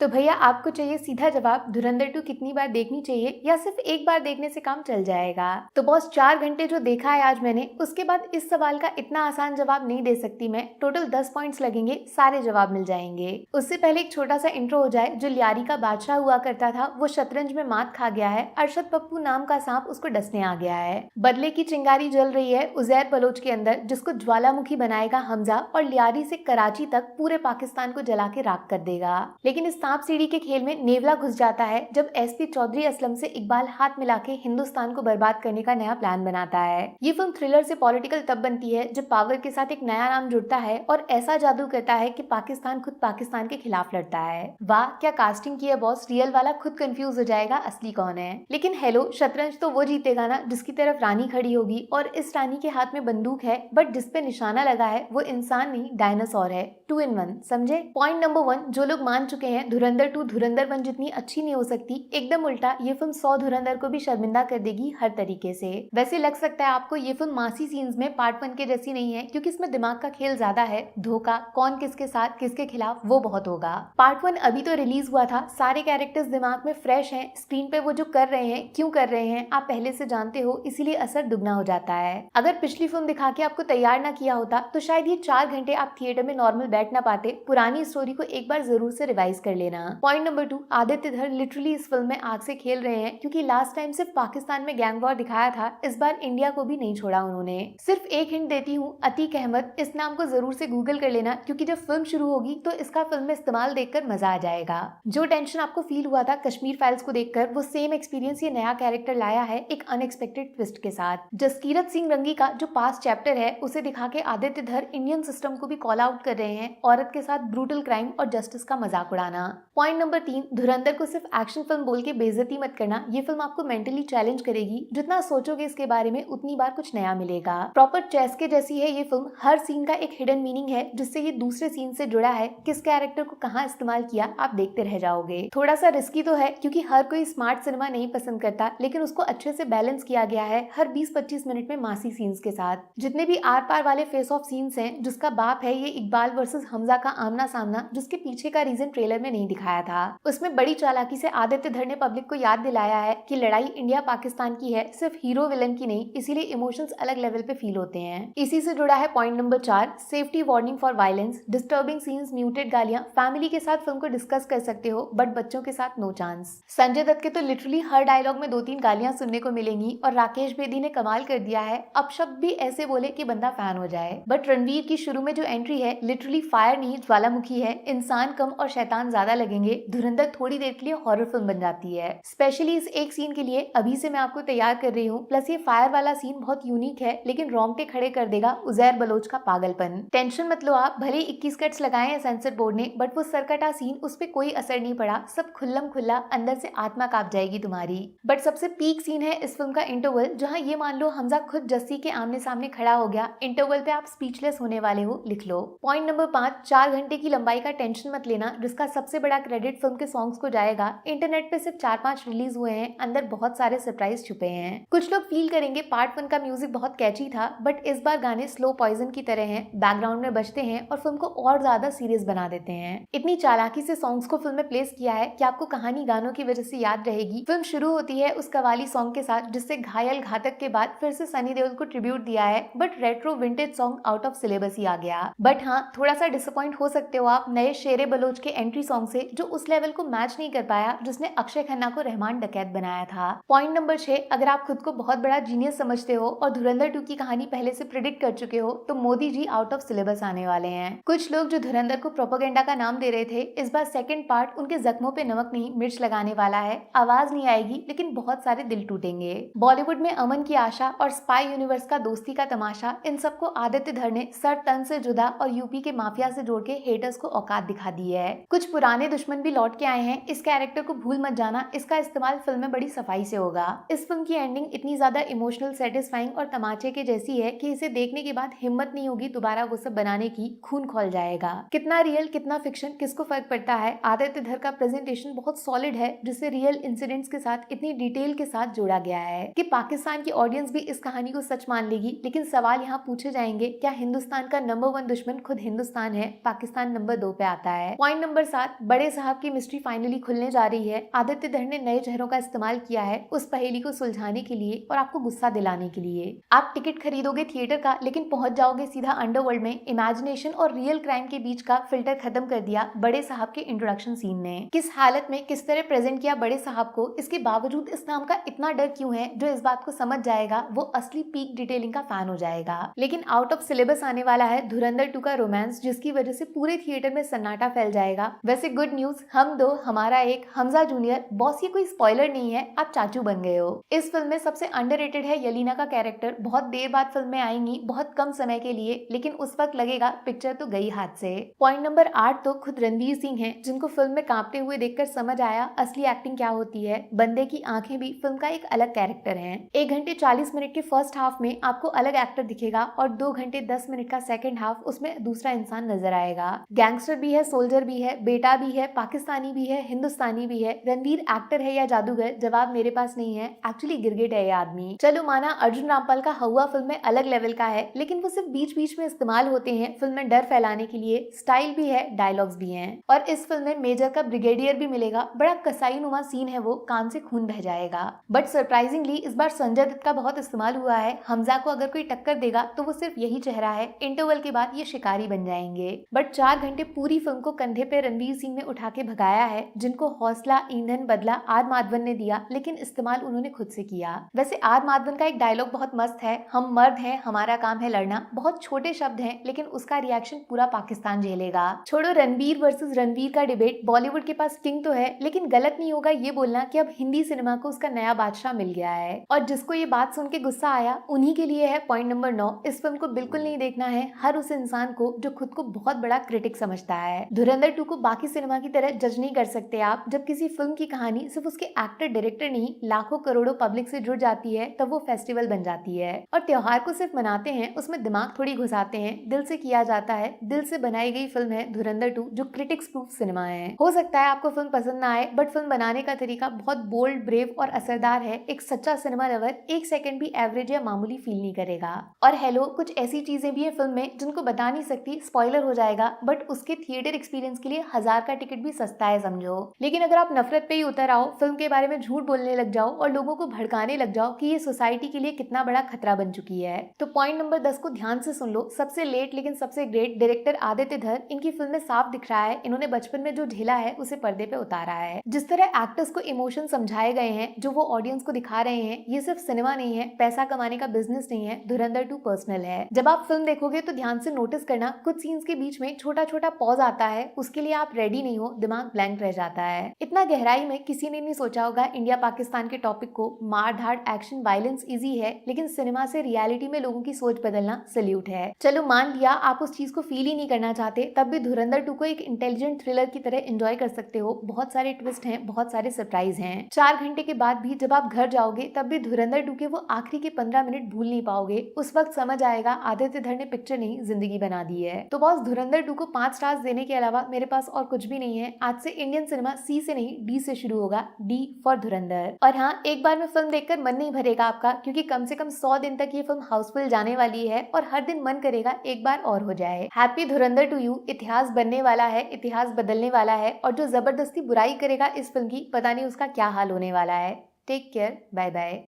तो भैया आपको चाहिए सीधा जवाब, धुरंधर 2 कितनी बार देखनी चाहिए या सिर्फ एक बार देखने से काम चल जाएगा? तो बॉस 4 घंटे जो देखा है आज मैंने, उसके बाद इस सवाल का इतना आसान जवाब नहीं दे सकती मैं। टोटल 10 पॉइंट्स लगेंगे, सारे जवाब मिल जाएंगे। उससे पहले एक छोटा सा इंट्रो हो जाए। जो लियारी का बादशाह हुआ करता था वो शतरंज में मात खा गया है। अरशद पप्पू नाम का सांप उसको डसने आ गया है। बदले की चिंगारी जल रही है उजैर बलोच के अंदर, जिसको ज्वालामुखी बनाएगा हमजा और लियारी से कराची तक पूरे पाकिस्तान को जला के राख कर देगा। लेकिन इस सांप सीढ़ी के खेल में नेवला घुस जाता है जब एसपी चौधरी असलम से इकबाल हाथ मिला के हिंदुस्तान को बर्बाद करने का नया प्लान बनाता है। ये फिल्म थ्रिलर से पॉलिटिकल तब बनती है जब पावर के साथ एक नया नाम जुड़ता है और ऐसा जादू करता है कि पाकिस्तान खुद पाकिस्तान के खिलाफ लड़ता है। वाह क्या कास्टिंग की है बॉस, रियल वाला खुद कंफ्यूज हो जाएगा असली कौन है। लेकिन हेलो, शतरंज तो वो जीतेगा ना जिसकी तरफ रानी खड़ी होगी, और इस रानी के हाथ में बंदूक है बट जिसपे निशाना लगा है वो इंसान नहीं डायनासोर है। 2 in 1, समझे? पॉइंट नंबर 1, जो लोग मान चुके हैं धुरंधर 2 धुरंधर 1 जितनी अच्छी नहीं हो सकती, एकदम उल्टा ये फिल्म 100 धुरंधर को भी शर्मिंदा कर देगी हर तरीके से। वैसे लग सकता है आपको ये फिल्म मासी सीन्स में पार्ट 1 के जैसी नहीं है, क्योंकि इसमें दिमाग का खेल ज्यादा है। धोखा, कौन किसके साथ किसके खिलाफ, वो बहुत होगा। पार्ट 1 अभी तो रिलीज हुआ था, सारे कैरेक्टर्स दिमाग में फ्रेश हैं, स्क्रीन पे वो जो कर रहे हैं क्यों कर रहे हैं आप पहले से जानते हो, इसीलिए असर दुगना हो जाता है। अगर पिछली फिल्म दिखा के आपको तैयार ना किया होता तो शायद ये 4 घंटे आप थिएटर में नॉर्मल बैठ ना पाते। पुरानी स्टोरी को एक बार जरूर से रिवाइज कर लेना। पॉइंट नंबर 2, आदित्य धर लिटरली इस फिल्म में आग से खेल रहे हैं, क्योंकि लास्ट टाइम सिर्फ पाकिस्तान में गैंग वॉर दिखाया था, इस बार इंडिया को भी नहीं छोड़ा उन्होंने। सिर्फ एक हिंट देती हूँ, अतीक अहमद, इस नाम को जरूर से गूगल कर लेना, क्योंकि जब फिल्म शुरू होगी तो इसका फिल्म में इस्तेमाल देखकर मजा आ जाएगा। जो टेंशन आपको फील हुआ था कश्मीर फाइल्स को देखकर, वो सेम एक्सपीरियंस ये नया कैरेक्टर लाया है एक अनएक्सपेक्टेड ट्विस्ट के साथ। जसकीरत सिंह रंगी का जो पास्ट चैप्टर है उसे दिखा के आदित्य धर इंडियन सिस्टम को भी कॉल आउट कर रहे हैं, औरत के साथ ब्रूटल क्राइम और जस्टिस का मजाक उड़ाना। पॉइंट नंबर 3, धुरंधर को सिर्फ एक्शन फिल्म बोल के बेइज्जती मत करना, ये फिल्म आपको मेंटली चैलेंज करेगी। जितना सोचोगे इसके बारे में उतनी बार कुछ नया मिलेगा। प्रॉपर चेस के जैसी है ये फिल्म, हर सीन का एक हिडन मीनिंग है जिससे ये दूसरे सीन से जुड़ा है। किस कैरेक्टर को कहाँ इस्तेमाल किया आप देखते रह जाओगे। थोड़ा सा रिस्की तो है क्योंकि हर कोई स्मार्ट सिनेमा नहीं पसंद करता, लेकिन उसको अच्छे से बैलेंस किया गया है हर 20-25 मिनट में मासी सीन्स के साथ। जितने भी आर पार वाले फेस ऑफ सीन्स हैं, जिसका बाप है ये इकबाल वर्सेस हमजा का आमना सामना, जिसके पीछे का रीजन ट्रेलर में नहीं दिखाया था, उसमें बड़ी चालाकी से आदित्य धर ने पब्लिक को याद दिलाया है कि लड़ाई इंडिया पाकिस्तान की है, सिर्फ हीरो विलन की नहीं, इसीलिए इमोशंस अलग लेवल पे फील होते हैं। इसी से जुड़ा है point number 4, safety warning for violence, disturbing scenes, muted गालियां। फैमिली के साथ फिल्म को डिस्कस कर सकते हो बट बच्चों के साथ नो चांस। संजय दत्त के तो लिटरली हर डायलॉग में 2-3 गालियां सुनने को मिलेंगी, और राकेश बेदी ने कमाल कर दिया है, अब शब्द भी ऐसे बोले कि बंदा फैन हो जाए। बट रणवीर की शुरू में जो एंट्री है लिटरली फायर नहीं ज्वालामुखी है, इंसान कम और शैतान ज्यादा लगेंगे। धुरंधर थोड़ी देर के लिए हॉरर फिल्म बन जाती है, स्पेशली इस एक सीन के लिए अभी से मैं आपको तैयार कर रही हूँ। प्लस ये फायर वाला सीन बहुत यूनिक है, लेकिन रोंगटे खड़े कर देगा उजैर बलोच का पागलपन। टेंशन मत लो आप, भले 21 कट्स लगाए हैं सेंसर बोर्ड ने, बट वो सरकटा सीन उस पर कोई असर नहीं पड़ा, सब खुल्लम खुल्ला, अंदर से आत्मा कांप जाएगी तुम्हारी। बट सबसे पीक सीन है इस फिल्म का इंटरवल, जहाँ ये मान लो हमजा खुद जस्सी के आमने सामने खड़ा हो गया। इंटरवल पे आप स्पीचलेस होने वाले हो, लिख लो। पॉइंट नंबर 5, 4 घंटे की लंबाई का टेंशन मत लेना, जिसका सबसे बड़ा क्रेडिट फिल्म के सॉन्ग्स को जाएगा। इंटरनेट पे सिर्फ 4-5 रिलीज हुए हैं, अंदर बहुत सारे सरप्राइज छुपे हैं। कुछ लोग फील करेंगे पार्ट 1 का म्यूजिक बहुत कैची था, बट इस बार गाने स्लो पॉइजन की तरह हैं, बैकग्राउंड में बजते हैं और फिल्म को और ज्यादा सीरियस बना देते हैं। इतनी चालाकी से सॉन्ग्स को फिल्म में प्लेस किया है कि आपको कहानी गानों की वजह से याद रहेगी। फिल्म शुरू होती है उस कवाली सॉन्ग के साथ, जिससे घायल घातक के बाद फिर से सनी देओल को ट्रिब्यूट दिया है, but retro vintage song out of syllabus ही आ गया। बट हाँ, थोड़ा सा डिसअपॉइंट हो सकते हो आप नए शेरे बलोच के एंट्री सॉन्ग से, जो उस लेवल को मैच नहीं कर पाया जिसने अक्षय खन्ना को रहमान डकैत बनाया था। पॉइंट नंबर 6, अगर आप खुद को बहुत बड़ा जीनियस समझते हो और धुरंधर 2 की कहानी पहले से प्रिडिक्ट कर चुके हो, तो Modi ji out of syllabus आने वाले हैं। कुछ लोग जो धुरंधर को प्रोपेगेंडा का नाम दे रहे थे, इस बार सेकंड पार्ट उनके जख्मों पे नमक नहीं मिर्च लगाने वाला है। आवाज नहीं आएगी लेकिन बहुत सारे दिल टूटेंगे। बॉलीवुड में अमन की आशा और स्पाई यूनिवर्स का दोस्ती का तमाशा, इन सबको आदित्य धर ने सर तन से जुदा और यूपी के माफिया से जोड़ के हेटर्स को औकात दिखा दी है। कुछ पुराने दुश्मन भी लौट के आए हैं, इस कैरेक्टर को भूल मत जाना, इसका इस्तेमाल फिल्म में बड़ी सफाई से होगा। इस फिल्म की एंडिंग इतनी ज्यादा इमोशनल, सेटिस्फाइंग और तमाचे के जैसी है कि इसे देखने के बाद हिम्मत नहीं होगी दोबारा वो सब बनाने की, खून खौल जाएगा। कितना रियल कितना फिक्शन किसको फर्क पड़ता है, आदित्य धर का प्रेजेंटेशन बहुत सॉलिड है, जिसे रियल इंसिडेंट्स के साथ इतनी डिटेल के साथ जोड़ा गया है कि पाकिस्तान की ऑडियंस भी इस कहानी को सच मान लेगी। लेकिन सवाल यहाँ पूछे जाएंगे, क्या हिंदुस्तान का नंबर 1 दुश्मन खुद हिंदुस्तान है, पाकिस्तान नंबर 2 पे आता है? पॉइंट नंबर 7, बड़े साहब की मिस्ट्री फाइनली खुलने जा रही है। आदित्य धर ने नए चेहरों का इस्तेमाल किया है उस पहेली को सुलझाने के लिए और आपको गुस्सा दिलाने के लिए। आप टिकट खरीदोगे थिएटर का, लेकिन पहुंच जाओगे सीधा अंडरवर्ल्ड में। इमेजिनेशन और रियल क्राइम के बीच का फिल्टर खत्म कर दिया बड़े साहब के इंट्रोडक्शन सीन ने। किस हालत में किस तरह प्रेजेंट किया बड़े साहब को, इसके बावजूद इस नाम का इतना डर क्यों है, जो इस बात को समझ जाएगा वो असली पीक डिटेलिंग का फैन हो जाएगा। लेकिन आउट ऑफ सिलेबस आने वाला है धुरंधर 2 का रोमांस, जिसकी वजह से पूरे थिएटर में सन्नाटा फैल जाएगा। वैसे गुड न्यूज, हम दो हमारा एक, हमजा जूनियर। बॉस, ये कोई स्पॉइलर नहीं है, आप चाचू बन गए हो। इस फिल्म में सबसे अंडररेटेड है यलीना का कैरेक्टर। बहुत देर बाद फिल्म में आएंगी, बहुत कम समय के लिए, लेकिन उस वक्त लगेगा पिक्चर तो गई हाथ से। पॉइंट नंबर 8 तो खुद रणवीर सिंह हैं, जिनको फिल्म में कांपते हुए देखकर समझ आया असली एक्टिंग क्या होती है। बंदे की आंखें भी फिल्म का एक अलग कैरेक्टर है। 1 घंटे 40 मिनट के फर्स्ट हाफ में आपको अलग एक्टर दिखेगा और 2 घंटे 10 मिनट का सेकंड हाफ उसमें दूसरा इंसान नजर आएगा। गैंगस्टर भी है, सोल्जर भी है, बेटा भी है, पाकिस्तानी भी है, हिंदुस्तानी भी है। रणवीर एक्टर है या जादूगर, जवाब मेरे पास नहीं है। एक्चुअली गिरगिट है ये आदमी। चलो माना अर्जुन रामपाल का हवा फिल्म में अलग लेवल का है, लेकिन वो सिर्फ बीच बीच में इस्तेमाल होते हैं फिल्म में डर फैलाने के लिए। स्टाइल भी है, डायलॉग्स भी हैं। और इस फिल्म में मेजर का ब्रिगेडियर भी मिलेगा। बड़ा कसाई नुमा सीन है वो, कान से खून बह जाएगा। बट सरप्राइजिंगली इस बार संजय दत्त का बहुत इस्तेमाल हुआ है। हमजा को अगर कोई टक्कर देगा तो वो सिर्फ यही चेहरा है। इंटरवल के बाद ये शिकारी बन जाएंगे। बट 4 घंटे पूरी फिल्म को कंधे पे रणवीर सिंह ने उठा के भगाया है, जिनको हौसला, ईंधन, बदला आर माधवन ने दिया, लेकिन इस्तेमाल उन्होंने खुद से किया। वैसे आर माधवन का एक डायलॉग बहुत मस्त है, हम मर्द हैं, हमारा काम है लड़ना। बहुत छोटे शब्द हैं, लेकिन उसका रिएक्शन पूरा पाकिस्तान झेलेगा। छोड़ो रणबीर वर्सेस रणवीर का डिबेट, बॉलीवुड के पास किंग तो है, लेकिन गलत नहीं होगा ये बोलना कि अब हिंदी सिनेमा को उसका नया बादशाह मिल गया है। और जिसको ये बात सुन के गुस्सा आया, उन्हीं के लिए है पॉइंट नंबर 9। इस फिल्म को बिल्कुल नहीं देखना है हर उस इंसान को जो खुद को बहुत बड़ा क्रिटिक समझता है। धुरंधर 2 को बाकी सिनेमा की तरह जज नहीं कर सकते आप। जब किसी फिल्म की कहानी सिर्फ उसके एक्टर डायरेक्टर नहीं, लाखों करोड़ों पब्लिक से जुड़ जाती है, तब वो फेस्टिवल बन जाती है। और त्योहार को सिर्फ मनाते हैं, उसमें दिमाग थोड़ी घुसाते हैं, दिल से किया जाता है। दिल से बनाई गई फिल्म है धुरंधर 2, जो क्रिटिक्स प्रूफ सिनेमा है। हो सकता है आपको फिल्म पसंद ना आए, बट फिल्म बनाने का तरीका बहुत बोल्ड, ब्रेव और असरदार है। एक सच्चा सिनेमा लवर 1 सेकंड भी एवरेज या मामूली फील नहीं करेगा। और हेलो, कुछ ऐसी चीजें भी है फिल्म में जिनको बता नहीं सकती, स्पॉइलर हो जाएगा, बट उसके थिएटर एक्सपीरियंस के लिए 1000 का टिकट भी सस्ता है समझो। लेकिन अगर आप नफरत पे ही उतर आओ, फिल्म के बारे में झूठ बोलने लग जाओ और लोगों को भड़काने लग जाओ कि ये सोसाइटी के लिए कितना बड़ा खतरा बन चुकी है, तो पॉइंट नंबर 10 को ध्यान से सुन लो। सबसे लेट लेकिन सबसे ग्रेट डायरेक्टर आदित्य धर, इनकी फिल्म में साफ दिख रहा है इन्होंने बचपन में जो झेला है उसे पर्दे पे उतारा है। जिस तरह एक्टर्स को इमोशन समझाए गए हैं, जो वो ऑडियंस को दिखा रहे हैं, ये सिर्फ सिनेमा नहीं है, पैसा कमाने का बिजनेस नहीं है। धुरंधर 2 पर्सनल है। जब आप फिल्म देखोगे तो ध्यान से नोटिस करना, कुछ सीन्स के बीच में छोटा छोटा पॉज आता है, उसके लिए आप रेडी नहीं हो, दिमाग ब्लैंक रह जाता है। इतना गहराई में किसी ने नहीं सोचा होगा इंडिया पाकिस्तान के टॉपिक को। मार धाड़, एक्शन, वायलेंस इजी है, लेकिन सिनेमा से रियलिटी में लोगों की सोच बदलना सल्यूट है। चलो मान लिया आप उस चीज को फील ही नहीं करना चाहते, तब भी धुरंधर 2 को एक इंटेलिजेंट थ्रिलर की तरह एंजॉय कर सकते हो। बहुत सारे ट्विस्ट हैं, बहुत सारे सरप्राइज हैं। 4 घंटे के बाद भी जब आप घर जाओगे, तब भी धुरंधर 2 के वो आखिरी के 15 मिनट भूल नहीं पाओगे। उस वक्त समझ आएगा आदित्य धर ने पिक्चर नहीं जिंदगी बना दी है। तो बॉस, धुरंधर 2 को 5 स्टार्स देने के अलावा मेरे पास और कुछ भी नहीं है। आज से इंडियन सिनेमा सी से नहीं डी से शुरू होगा, डी फॉर धुरंधर। और हाँ, एक बार में फिल्म देखकर मन नहीं भरेगा आपका, क्योंकि कम से कम 100 दिन तक ये फिल्म हाउसफुल जाने वाली है और हर दिन मन करेगा एक बार और हो जाए। Happy Dhurandhar to you. इतिहास बनने वाला है, इतिहास बदलने वाला है, और जो जबरदस्ती बुराई करेगा इस फिल्म की, पता नहीं उसका क्या हाल होने वाला है। Take care, bye bye.